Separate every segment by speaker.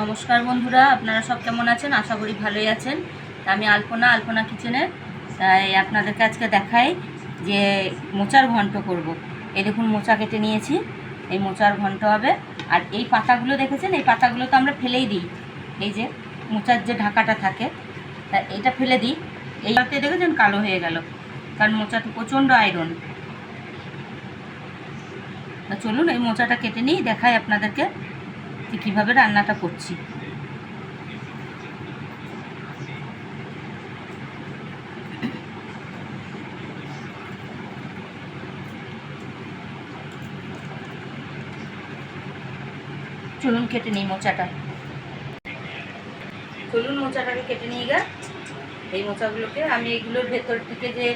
Speaker 1: নমস্কার বন্ধুরা, আপনারা সব কেমন আছেন? আশা করি ভালোই আছেন। আমি আলপনা কিচেনে তাই আপনাদেরকে আজকে দেখাই যে মোচার ঘন্ট করব। এই দেখুন, মোচা কেটে নিয়েছি, এই মোচার ঘন্ট হবে। আর এই পাতাগুলো দেখেছেন, এই পাতাগুলো তো আমরা ফেলেই দিই। এই যে মোচার যে ঢাকাটা থাকে, তা এইটা ফেলে দিই। এইটাতে দেখেছেন কালো হয়ে গেল, কারণ মোচাতে প্রচণ্ড আয়রন। তা চলুন এই মোচাটা কেটে নিই, দেখাই আপনাদেরকে যে কীভাবে রান্নাটা করছি। চলুন কেটে নিই মোচাটা। মোচাটাকে কেটে নিয়ে গে। এই মোচাগুলোকে আমি এইগুলোর ভেতর থেকে যে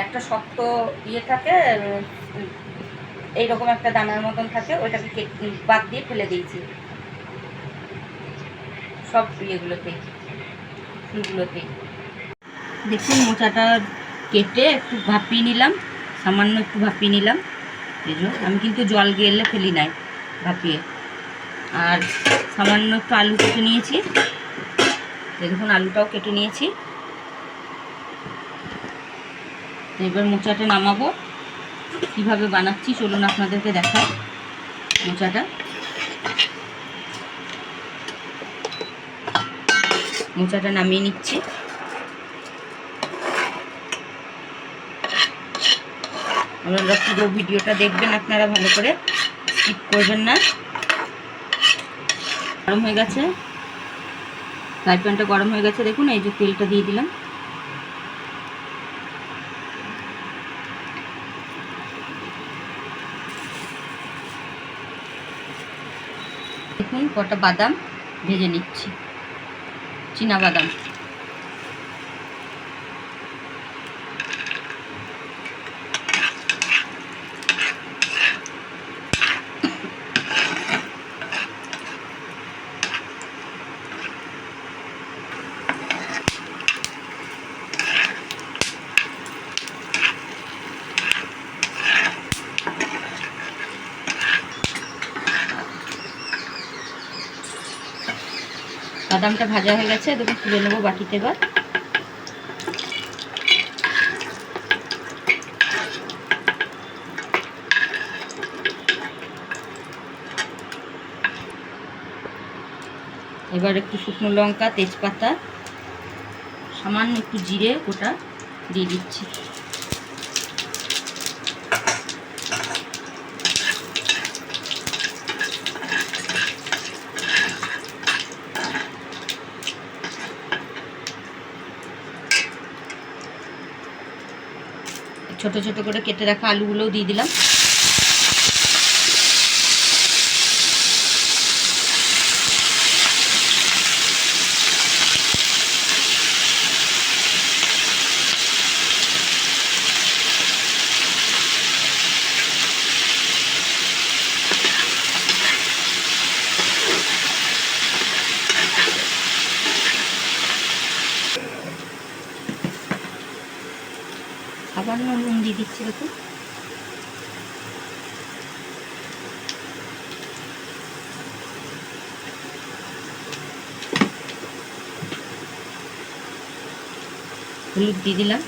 Speaker 1: একটা শক্ত ইয়ে থাকে, এইরকম একটা দানার মতন থাকে, ওইটাকে বাদ দিয়ে ফেলে দিয়েছি সব ইয়েগুলোতেই, ফুলগুলোতেই। দেখুন, মোচাটা কেটে একটু ভাপিয়ে নিলাম, সামান্য একটু ভাপিয়ে নিলাম। এই যে আমি কিন্তু জল গেলে ফেলি নাই, ভাপিয়ে। আর সামান্য একটু আলু কেটে নিয়েছি, দেখুন আলুটাও কেটে নিয়েছি। এবার মোচাটা নামাবো। কীভাবে বানাচ্ছি চলুন আপনাদেরকে দেখাই। মোচাটা নামিয়ে নিচ্ছি। আপনারা পুরো ভিডিওটা দেখবেন, আপনারা ভালো করে স্কিপ করবেন না। গরম হয়ে গেছে, ফ্রাই প্যানটা গরম হয়ে গেছে। দেখুন এই যে তেলটা দিয়ে দিলাম। দেখুন কটা বাদাম ভেজে নিচ্ছি, চীনা বাদাম। বাদামটা ভাজা হয়ে গেছে, দেখুন তুলে নেবো বাটিতে। এবার একটু শুকনো লঙ্কা, তেজপাতা, সামান্য একটু জিরে ওটা দিয়ে দিচ্ছি। ছোট ছোট করে কেটে রাখা আলুগুলোও দিয়ে দিলাম। আবার নুন দিয়ে দিচ্ছি। দেখুন হলুদ দিয়ে দিলাম।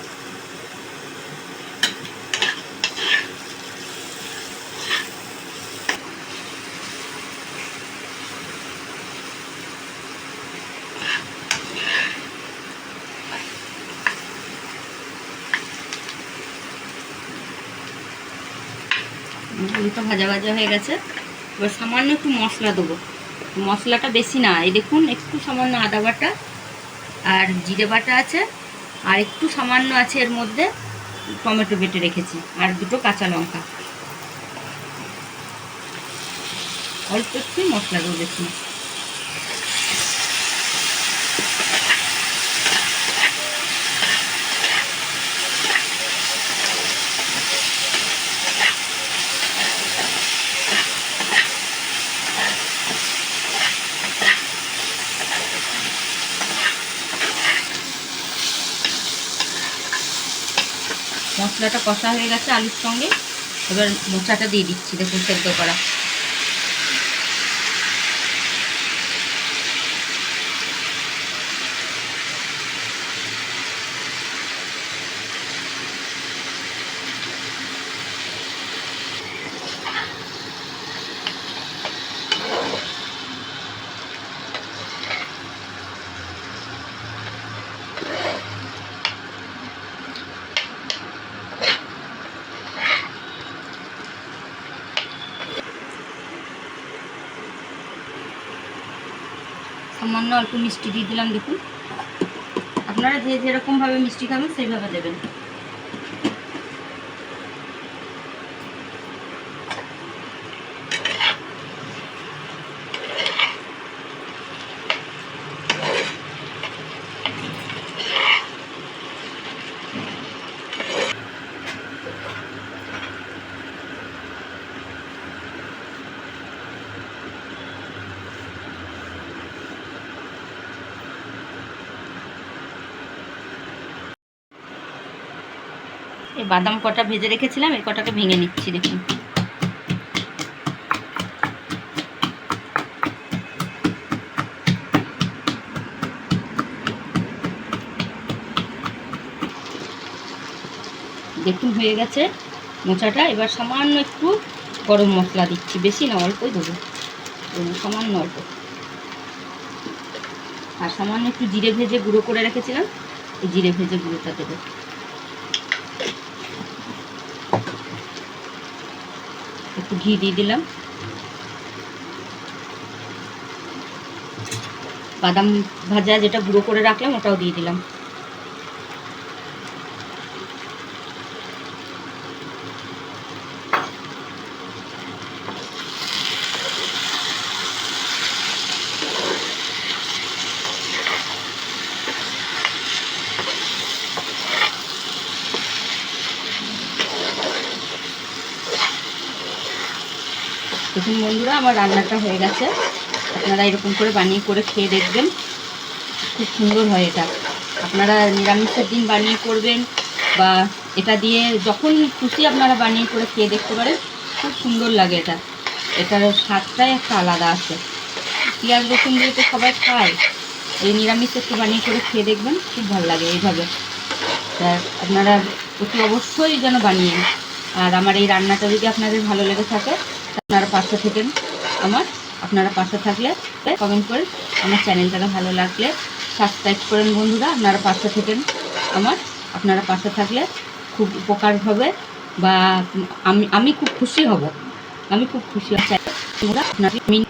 Speaker 1: হলুদটা ভাজা ভাজা হয়ে গেছে। এবার সামান্য একটু মশলা দেবো, মশলাটা বেশি না। এই দেখুন একটু সামান্য আদা বাটা আর জিরে বাটা আছে, আর একটু সামান্য আছে এর মধ্যে টমেটো বেটে রেখেছি, আর দুটো কাঁচা লঙ্কা। অল্প একটু মশলা দেবো, বেশি। মশলাটা কষা হয়ে গেছে আলুর সঙ্গে। এবার মোচাটা দিয়ে দিচ্ছি, দেখুন সেদ্ধ করা। সামান্য অল্প মিষ্টি দিয়ে দিলাম। দেখুন আপনারা যে যেরকমভাবে মিষ্টি খাবেন সেইভাবে দেবেন। এই বাদাম কটা ভেজে রেখেছিলাম, এই কটাকে ভেঙে নিচ্ছি। দেখুন দেখুন হয়ে গেছে মোচাটা। এবার সামান্য একটু গরম মশলা দিচ্ছি, বেশি না, অল্পই দেবো, সামান্য অল্প। আর সামান্য একটু জিরে ভেজে গুঁড়ো করে রেখেছিলাম, এই জিরে ভেজে গুঁড়োটা দেবো। একটু ঘি দিয়ে দিলাম। বাদাম ভাজা যেটা গুঁড়ো করে রাখলাম ওটাও দিয়ে দিলাম। দেখুন বন্ধুরা, আমার রান্নাটা হয়ে গেছে। আপনারা এরকম করে বানিয়ে করে খেয়ে দেখবেন, খুব সুন্দর হয় এটা। আপনারা নিরামিষের দিন বানিয়ে করবেন বা এটা দিয়ে যখন খুশি আপনারা বানিয়ে করে খেয়ে দেখতে পারেন, খুব সুন্দর লাগে এটা। এটার স্বাদটাই একটা আলাদা আছে। পেঁয়াজ রসুন দিয়ে তো সবাই খায়, এই নিরামিষ একটু বানিয়ে করে খেয়ে দেখবেন, খুব ভালো লাগে এইভাবে। তা আপনারা অতি অবশ্যই যেন বানিয়ে। আর আমার এই রান্নাটা যদি আপনাদের ভালো লেগে থাকে, আপনারা পাশে থাকেন আপনারা পাশে থাকলে কমেন্ট করে আমার চ্যানেলটাকে ভালো লাগলে সাবস্ক্রাইব করেন বন্ধুরা। আপনারা পাশে থাকেন আপনারা পাশে থাকলে খুব উপকার হবে বা আমি খুব খুশি হব। আমি খুব খুশি হব। আপনারা